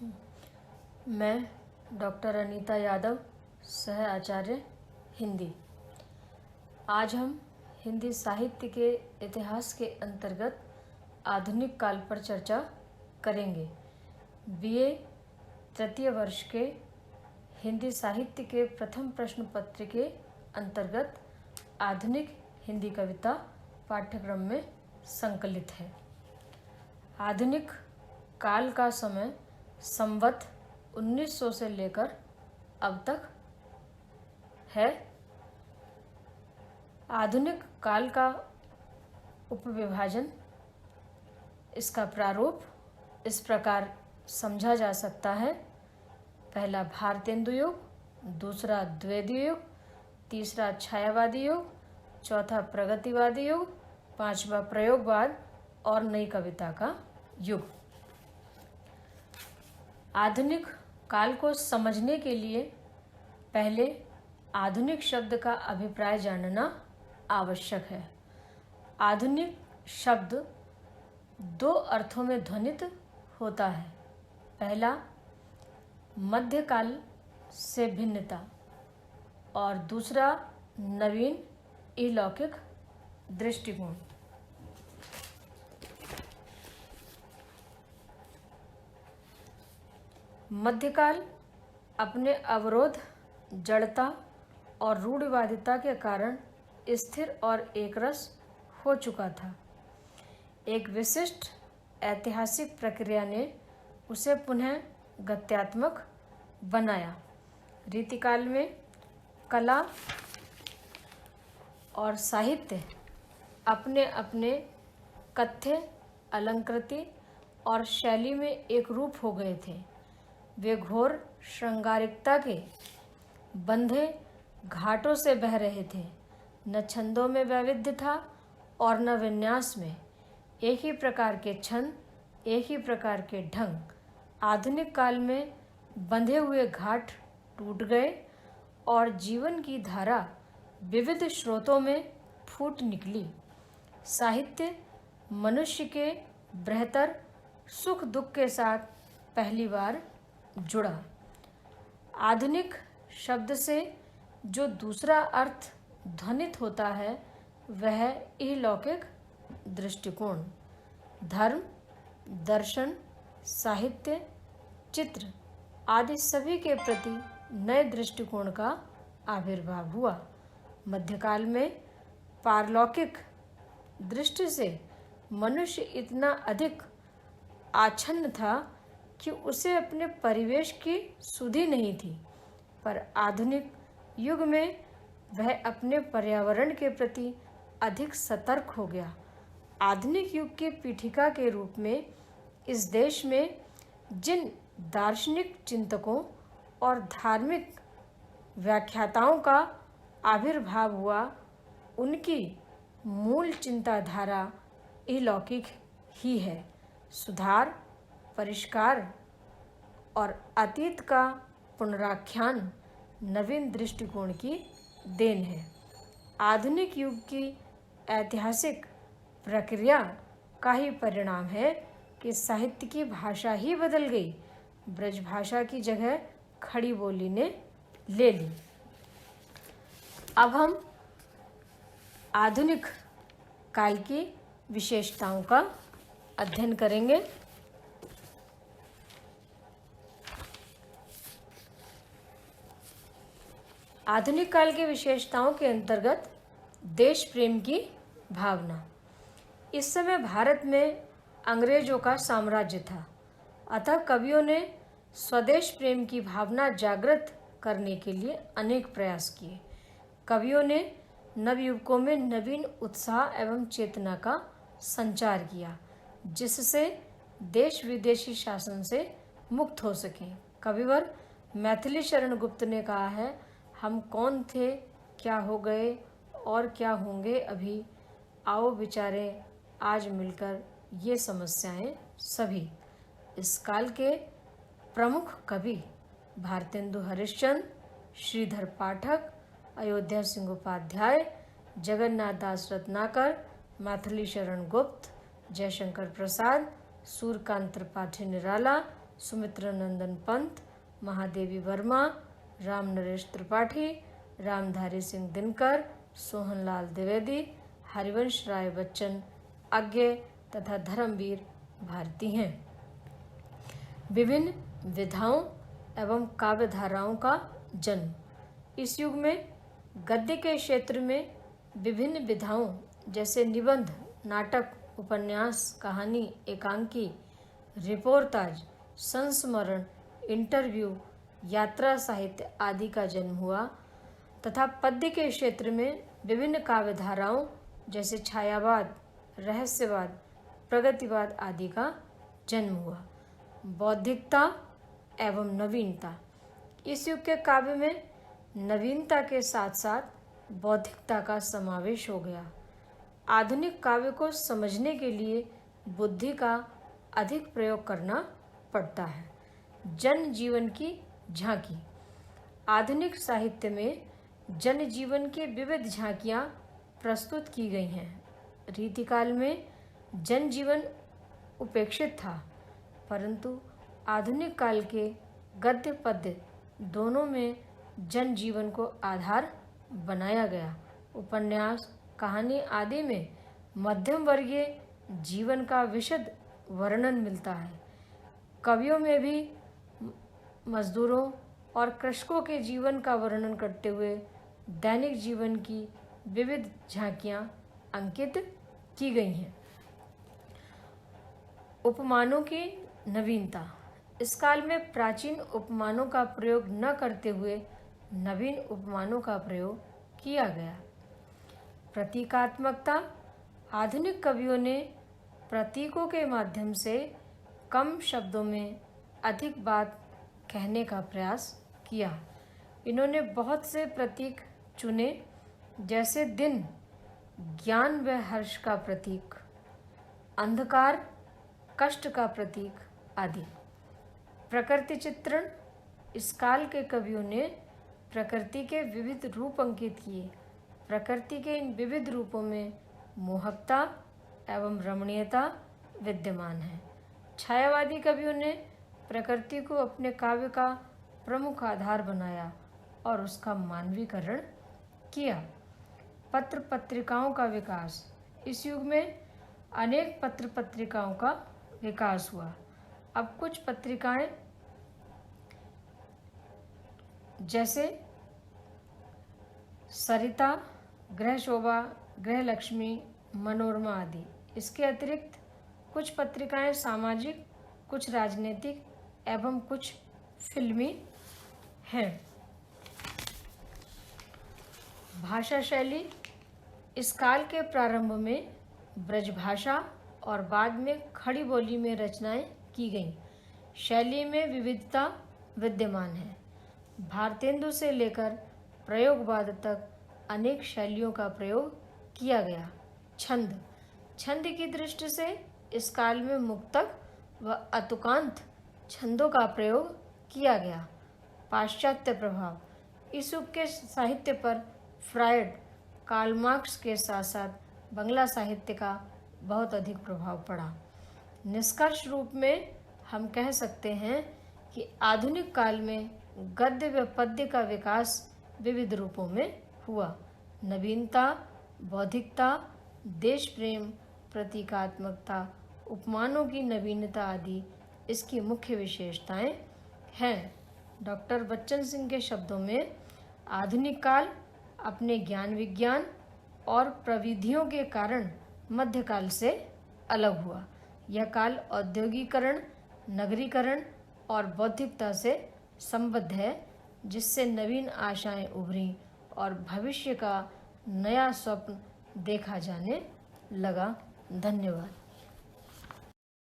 मैं डॉक्टर अनीता यादव, सह आचार्य हिंदी। आज हम हिंदी साहित्य के इतिहास के अंतर्गत आधुनिक काल पर चर्चा करेंगे। बीए तृतीय वर्ष के हिंदी साहित्य के प्रथम प्रश्न पत्र के अंतर्गत आधुनिक हिंदी कविता पाठ्यक्रम में संकलित है। आधुनिक काल का समय संवत 1900 से लेकर अब तक है। आधुनिक काल का उपविभाजन, इसका प्रारूप इस प्रकार समझा जा सकता है। पहला भारतेंदु युग, दूसरा द्वैतीय युग, तीसरा छायावादी युग, चौथा प्रगतिवादी युग, पांचवा प्रयोगवाद और नई कविता का युग। आधुनिक काल को समझने के लिए पहले आधुनिक शब्द का अभिप्राय जानना आवश्यक है। आधुनिक शब्द दो अर्थों में ध्वनित होता है। पहला, मध्यकाल से भिन्नता, और दूसरा नवीन अलौकिक दृष्टिकोण। मध्यकाल अपने अवरोध, जड़ता और रूढ़िवादिता के कारण स्थिर और एकरस हो चुका था। एक विशिष्ट ऐतिहासिक प्रक्रिया ने उसे पुनः गत्यात्मक बनाया। रीतिकाल में कला और साहित्य अपने अपने कथ्य, अलंकृति और शैली में एक रूप हो गए थे। वे घोर श्रृंगारिकता के बंधे घाटों से बह रहे थे। न छंदों में वैविध्य था और न विन्यास में। एक ही प्रकार के छंद, एक ही प्रकार के ढंग। आधुनिक काल में बंधे हुए घाट टूट गए और जीवन की धारा विविध स्रोतों में फूट निकली। साहित्य मनुष्य के बेहतर सुख दुख के साथ पहली बार जुड़ा। आधुनिक शब्द से जो दूसरा अर्थ ध्वनित होता है वह अलौकिक दृष्टिकोण। धर्म, दर्शन, साहित्य, चित्र आदि सभी के प्रति नए दृष्टिकोण का आविर्भाव हुआ। मध्यकाल में पारलौकिक दृष्टि से मनुष्य इतना अधिक आच्छन्न था कि उसे अपने परिवेश की सुधि नहीं थी, पर आधुनिक युग में वह अपने पर्यावरण के प्रति अधिक सतर्क हो गया। आधुनिक युग की पीठिका के रूप में इस देश में जिन दार्शनिक चिंतकों और धार्मिक व्याख्याताओं का आविर्भाव हुआ, उनकी मूल चिंताधारा अलौकिक ही है। सुधार, परिष्कार और अतीत का पुनराख्यान नवीन दृष्टिकोण की देन है। आधुनिक युग की ऐतिहासिक प्रक्रिया का ही परिणाम है कि साहित्य की भाषा ही बदल गई। ब्रजभाषा की जगह खड़ी बोली ने ले ली। अब हम आधुनिक काल की विशेषताओं का अध्ययन करेंगे। आधुनिक काल की विशेषताओं के अंतर्गत देश प्रेम की भावना। इस समय भारत में अंग्रेजों का साम्राज्य था, अतः कवियों ने स्वदेश प्रेम की भावना जागृत करने के लिए अनेक प्रयास किए। कवियों ने नवयुवकों में नवीन उत्साह एवं चेतना का संचार किया, जिससे देश विदेशी शासन से मुक्त हो सके। कविवर मैथिली शरण गुप्त ने कहा है, हम कौन थे, क्या हो गए और क्या होंगे अभी, आओ विचारें आज मिलकर ये समस्याएं सभी। इस काल के प्रमुख कवि भारतेंदु हरिश्चंद्र, श्रीधर पाठक, अयोध्या सिंह उपाध्याय, जगन्नाथ दास रत्नाकर, मैथिली शरण गुप्त, जयशंकर प्रसाद, सूर्यकांत त्रिपाठी निराला, सुमित्रा नंदन पंत, महादेवी वर्मा, राम नरेश त्रिपाठी, रामधारी सिंह दिनकर, सोहनलाल द्विवेदी, हरिवंश राय बच्चन अज्ञे तथा धर्मवीर भारती हैं। विभिन्न विधाओं एवं काव्य धाराओं का जन्म। इस युग में गद्य के क्षेत्र में विभिन्न विधाओं जैसे निबंध, नाटक, उपन्यास, कहानी, एकांकी, रिपोर्टाज, संस्मरण, इंटरव्यू, यात्रा साहित्य आदि का जन्म हुआ तथा पद्य के क्षेत्र में विभिन्न काव्य धाराओं जैसे छायावाद, रहस्यवाद, प्रगतिवाद आदि का जन्म हुआ। बौद्धिकता एवं नवीनता। इस युग के काव्य में नवीनता के साथ साथ बौद्धिकता का समावेश हो गया। आधुनिक काव्य को समझने के लिए बुद्धि का अधिक प्रयोग करना पड़ता है। जन जीवन की झांकी। आधुनिक साहित्य में जन जीवन की विविध झांकियाँ प्रस्तुत की गई हैं। रीतिकाल में जनजीवन उपेक्षित था, परंतु आधुनिक काल के गद्य पद्य दोनों में जनजीवन को आधार बनाया गया। उपन्यास, कहानी आदि में मध्यम वर्गीय जीवन का विशद वर्णन मिलता है। कवियों में भी मजदूरों और कृषकों के जीवन का वर्णन करते हुए दैनिक जीवन की विविध झांकियाँ अंकित की गई हैं। उपमानों की नवीनता। इस काल में प्राचीन उपमानों का प्रयोग न करते हुए नवीन उपमानों का प्रयोग किया गया। प्रतीकात्मकता। आधुनिक कवियों ने प्रतीकों के माध्यम से कम शब्दों में अधिक बात कहने का प्रयास किया। इन्होंने बहुत से प्रतीक चुने, जैसे दिन ज्ञान व हर्ष का प्रतीक, अंधकार कष्ट का प्रतीक आदि। प्रकृति चित्रण। इस काल के कवियों ने प्रकृति के विविध रूप अंकित किए। प्रकृति के इन विविध रूपों में मोहकता एवं रमणीयता विद्यमान है। छायावादी कवियों ने प्रकृति को अपने काव्य का प्रमुख आधार बनाया और उसका मानवीकरण किया। पत्र पत्रिकाओं का विकास। इस युग में अनेक पत्र पत्रिकाओं का विकास हुआ। अब कुछ पत्रिकाएं जैसे सरिता, गृह शोभा, गृह लक्ष्मी, मनोरमा आदि। इसके अतिरिक्त कुछ पत्रिकाएं सामाजिक, कुछ राजनीतिक एवं कुछ फिल्मी हैं। भाषा शैली। इस काल के प्रारंभ में ब्रजभाषा और बाद में खड़ी बोली में रचनाएं की गईं। शैली में विविधता विद्यमान है। भारतेंदु से लेकर प्रयोगवाद तक अनेक शैलियों का प्रयोग किया गया। छंद। छंद की दृष्टि से इस काल में मुक्तक व अतुकांत छंदों का प्रयोग किया गया। पाश्चात्य प्रभाव। इस युग के साहित्य पर फ्रायड, कार्ल मार्क्स के साथ साथ बंगला साहित्य का बहुत अधिक प्रभाव पड़ा। निष्कर्ष रूप में हम कह सकते हैं कि आधुनिक काल में गद्य व पद्य का विकास विविध रूपों में हुआ। नवीनता, बौद्धिकता, देश प्रेम, प्रतीकात्मकता, उपमानों की नवीनता आदि इसकी मुख्य विशेषताएं हैं। डॉक्टर बच्चन सिंह के शब्दों में आधुनिक काल अपने ज्ञान विज्ञान और प्रविधियों के कारण मध्यकाल से अलग हुआ। यह काल औद्योगिकरण, नगरीकरण और बौद्धिकता से संबद्ध है, जिससे नवीन आशाएं उभरी और भविष्य का नया स्वप्न देखा जाने लगा। धन्यवाद।